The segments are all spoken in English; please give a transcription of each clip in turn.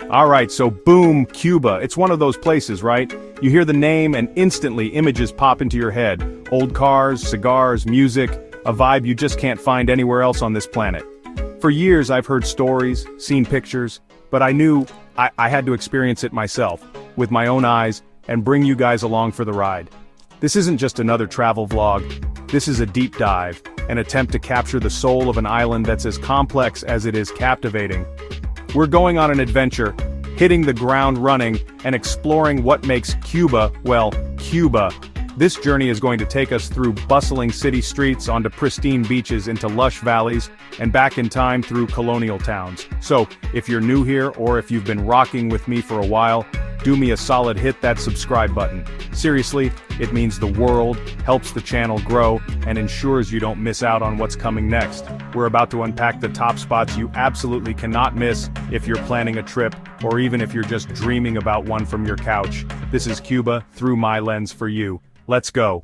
Alright, so boom, Cuba. It's one of those places, right? You hear the name and instantly images pop into your head. Old cars, cigars, music, a vibe you just can't find anywhere else on this planet. For years I've heard stories, seen pictures, but I knew I had to experience it myself, with my own eyes, and bring you guys along for the ride. This isn't just another travel vlog, this is a deep dive, an attempt to capture the soul of an island that's as complex as it is captivating. We're going on an adventure, hitting the ground running, and exploring what makes Cuba, well, Cuba. This journey is going to take us through bustling city streets, onto pristine beaches, into lush valleys, and back in time through colonial towns. So, if you're new here, or if you've been rocking with me for a while, do me a solid, hit that subscribe button. Seriously, it means the world, helps the channel grow, and ensures you don't miss out on what's coming next. We're about to unpack the top spots you absolutely cannot miss if you're planning a trip, or even if you're just dreaming about one from your couch. This is Cuba, through my lens for you. Let's go.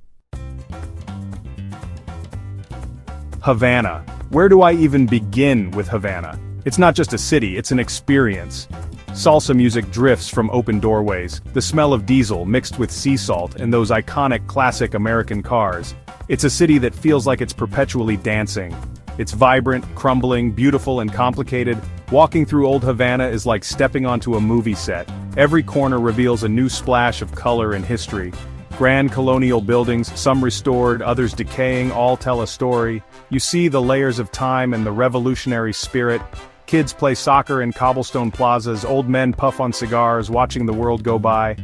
Havana. Where do I even begin with Havana? It's not just a city, it's an experience. Salsa music drifts from open doorways, the smell of diesel mixed with sea salt and those iconic classic American cars. It's a city that feels like it's perpetually dancing. It's vibrant, crumbling, beautiful and complicated. Walking through Old Havana is like stepping onto a movie set. Every corner reveals a new splash of color and history. Grand colonial buildings, some restored, others decaying, all tell a story. You see the layers of time and the revolutionary spirit. Kids play soccer in cobblestone plazas, old men puff on cigars, watching the world go by.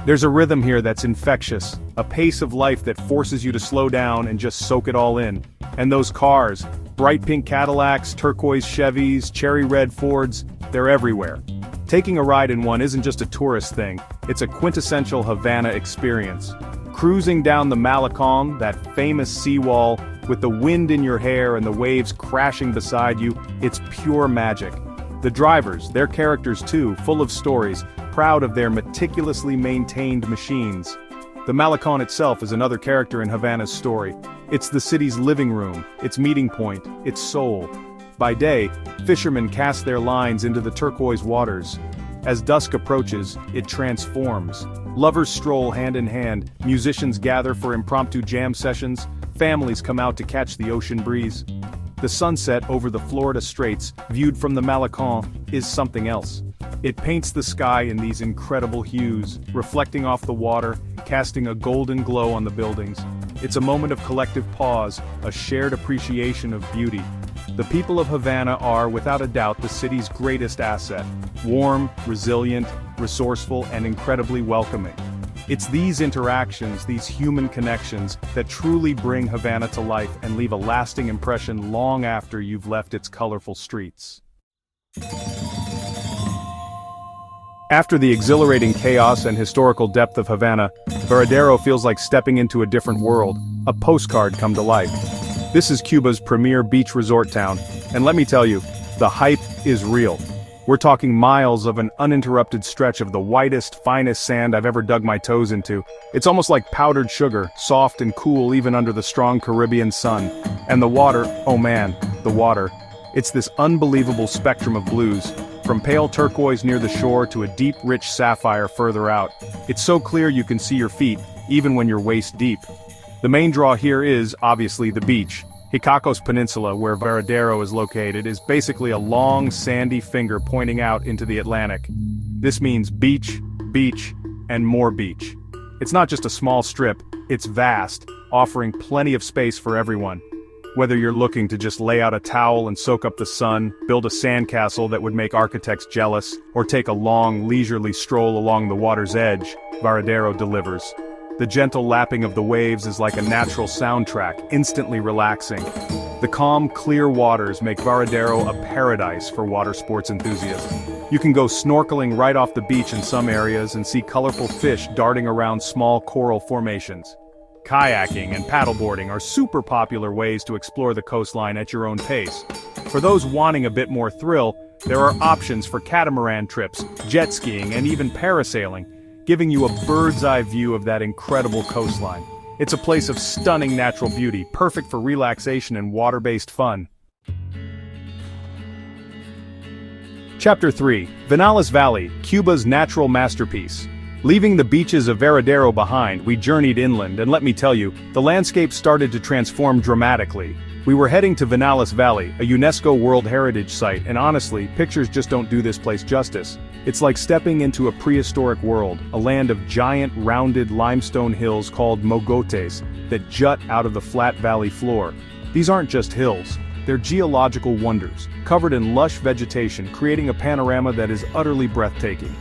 There's a rhythm here that's infectious, a pace of life that forces you to slow down and just soak it all in. And those cars, bright pink Cadillacs, turquoise Chevys, cherry red Fords, they're everywhere. Taking a ride in one isn't just a tourist thing, it's a quintessential Havana experience. Cruising down the Malecon, that famous seawall, with the wind in your hair and the waves crashing beside you, it's pure magic. The drivers, they're characters too, full of stories, proud of their meticulously maintained machines. The Malecon itself is another character in Havana's story. It's the city's living room, its meeting point, its soul. By day, fishermen cast their lines into the turquoise waters. As dusk approaches, it transforms. Lovers stroll hand in hand, musicians gather for impromptu jam sessions, families come out to catch the ocean breeze. The sunset over the Florida Straits, viewed from the Malecon, is something else. It paints the sky in these incredible hues, reflecting off the water, casting a golden glow on the buildings. It's a moment of collective pause, a shared appreciation of beauty. The people of Havana are, without a doubt, the city's greatest asset. Warm, resilient, resourceful, and incredibly welcoming. It's these interactions, these human connections, that truly bring Havana to life and leave a lasting impression long after you've left its colorful streets. After the exhilarating chaos and historical depth of Havana, Varadero feels like stepping into a different world, a postcard come to life. This is Cuba's premier beach resort town, and let me tell you, the hype is real. We're talking miles of an uninterrupted stretch of the whitest, finest sand I've ever dug my toes into. It's almost like powdered sugar, soft and cool even under the strong Caribbean sun. And the water, oh man, the water. It's this unbelievable spectrum of blues, from pale turquoise near the shore to a deep, rich sapphire further out. It's so clear you can see your feet, even when you're waist deep. The main draw here is, obviously, the beach. Icacos Peninsula, where Varadero is located, is basically a long, sandy finger pointing out into the Atlantic. This means beach, beach, and more beach. It's not just a small strip, it's vast, offering plenty of space for everyone. Whether you're looking to just lay out a towel and soak up the sun, build a sandcastle that would make architects jealous, or take a long, leisurely stroll along the water's edge, Varadero delivers. The gentle lapping of the waves is like a natural soundtrack, instantly relaxing. The calm, clear waters make Varadero a paradise for water sports enthusiasts. You can go snorkeling right off the beach in some areas and see colorful fish darting around small coral formations. Kayaking and paddleboarding are super popular ways to explore the coastline at your own pace. For those wanting a bit more thrill, there are options for catamaran trips, jet skiing, and even parasailing, giving you a bird's-eye view of that incredible coastline. It's a place of stunning natural beauty, perfect for relaxation and water-based fun. Chapter 3, Viñales Valley, Cuba's natural masterpiece. Leaving the beaches of Varadero behind, we journeyed inland, and let me tell you, the landscape started to transform dramatically. We were heading to Viñales Valley, a UNESCO World Heritage Site, and honestly, pictures just don't do this place justice. It's like stepping into a prehistoric world, a land of giant, rounded limestone hills called mogotes that jut out of the flat valley floor. These aren't just hills, they're geological wonders, covered in lush vegetation, creating a panorama that is utterly breathtaking.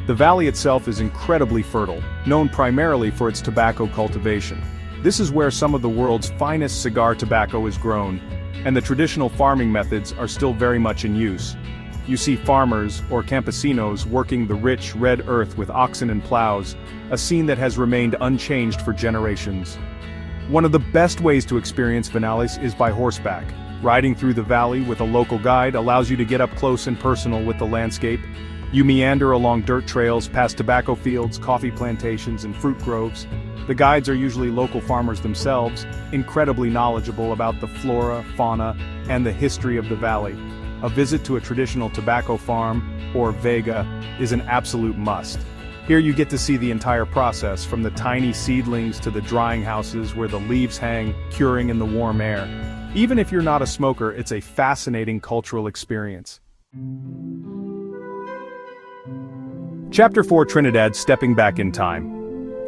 The valley itself is incredibly fertile, known primarily for its tobacco cultivation. This is where some of the world's finest cigar tobacco is grown, and the traditional farming methods are still very much in use. You see farmers, or campesinos, working the rich, red earth with oxen and plows, a scene that has remained unchanged for generations. One of the best ways to experience Viñales is by horseback. Riding through the valley with a local guide allows you to get up close and personal with the landscape. You meander along dirt trails past tobacco fields, coffee plantations, and fruit groves. The guides are usually local farmers themselves, incredibly knowledgeable about the flora, fauna, and the history of the valley. A visit to a traditional tobacco farm, or vega, is an absolute must. Here you get to see the entire process, from the tiny seedlings to the drying houses where the leaves hang, curing in the warm air. Even if you're not a smoker, it's a fascinating cultural experience. Chapter 4, Trinidad, Stepping Back in Time.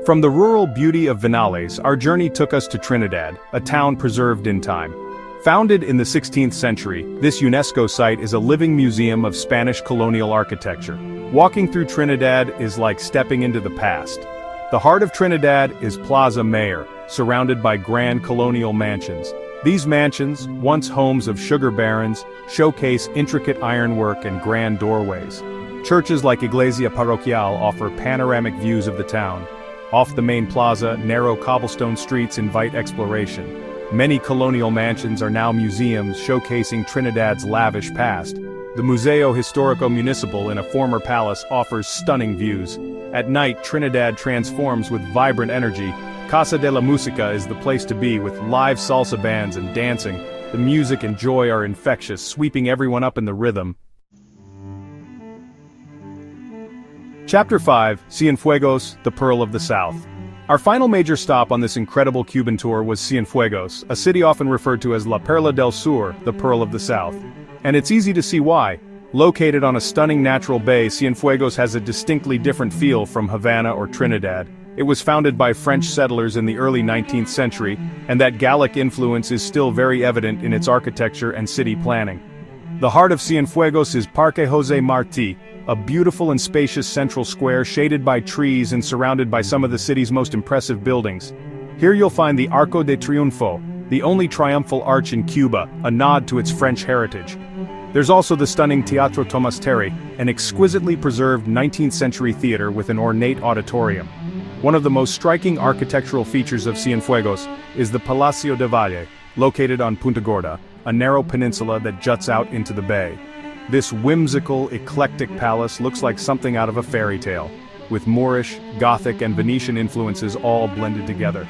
From the rural beauty of Viñales, our journey took us to Trinidad, a town preserved in time. Founded in the 16th century, this UNESCO site is a living museum of Spanish colonial architecture. Walking through Trinidad is like stepping into the past. The heart of Trinidad is Plaza Mayor, surrounded by grand colonial mansions. These mansions, once homes of sugar barons, showcase intricate ironwork and grand doorways. Churches like Iglesia Parroquial offer panoramic views of the town. Off the main plaza, narrow cobblestone streets invite exploration. Many colonial mansions are now museums showcasing Trinidad's lavish past. The Museo Histórico Municipal in a former palace offers stunning views. At night, Trinidad transforms with vibrant energy. Casa de la Música is the place to be, with live salsa bands and dancing. The music and joy are infectious, sweeping everyone up in the rhythm. Chapter 5, Cienfuegos, the Pearl of the South. Our final major stop on this incredible Cuban tour was Cienfuegos, a city often referred to as La Perla del Sur, the Pearl of the South. And it's easy to see why. Located on a stunning natural bay, Cienfuegos has a distinctly different feel from Havana or Trinidad. It was founded by French settlers in the early 19th century, and that Gallic influence is still very evident in its architecture and city planning. The heart of Cienfuegos is Parque José Martí, a beautiful and spacious central square shaded by trees and surrounded by some of the city's most impressive buildings. Here you'll find the Arco de Triunfo, the only triumphal arch in Cuba, a nod to its French heritage. There's also the stunning Teatro Tomás Terry, an exquisitely preserved 19th century theater with an ornate auditorium. One of the most striking architectural features of Cienfuegos is the Palacio de Valle, located on Punta Gorda, a narrow peninsula that juts out into the bay. This whimsical, eclectic palace looks like something out of a fairy tale, with Moorish, Gothic, and Venetian influences all blended together.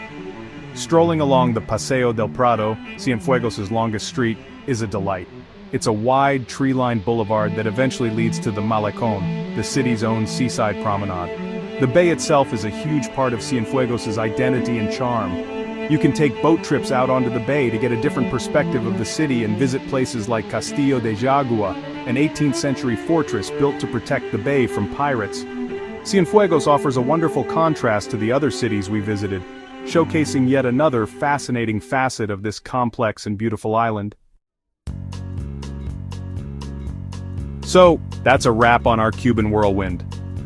Strolling along the Paseo del Prado, Cienfuegos' longest street, is a delight. It's a wide, tree-lined boulevard that eventually leads to the Malecón, the city's own seaside promenade. The bay itself is a huge part of Cienfuegos' identity and charm. You can take boat trips out onto the bay to get a different perspective of the city and visit places like Castillo de Jagua, an 18th century fortress built to protect the bay from pirates. Cienfuegos offers a wonderful contrast to the other cities we visited, showcasing yet another fascinating facet of this complex and beautiful island. So, that's a wrap on our Cuban whirlwind.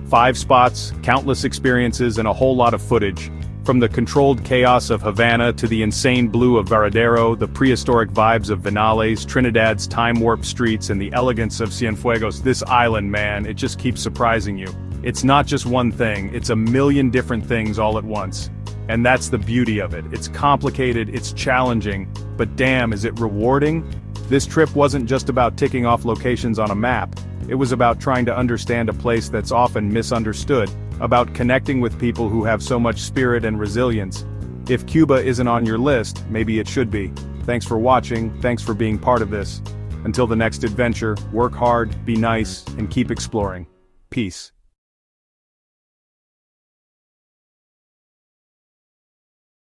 5 spots, countless experiences, and a whole lot of footage. From the controlled chaos of Havana to the insane blue of Varadero, the prehistoric vibes of Viñales, Trinidad's time-warped streets, and the elegance of Cienfuegos, this island, man, it just keeps surprising you. It's not just one thing, it's a million different things all at once. And that's the beauty of it. It's complicated, it's challenging, but damn, is it rewarding? This trip wasn't just about ticking off locations on a map. It was about trying to understand a place that's often misunderstood, about connecting with people who have so much spirit and resilience. If Cuba isn't on your list, maybe it should be. Thanks for watching, thanks for being part of this. Until the next adventure, work hard, be nice, and keep exploring. Peace.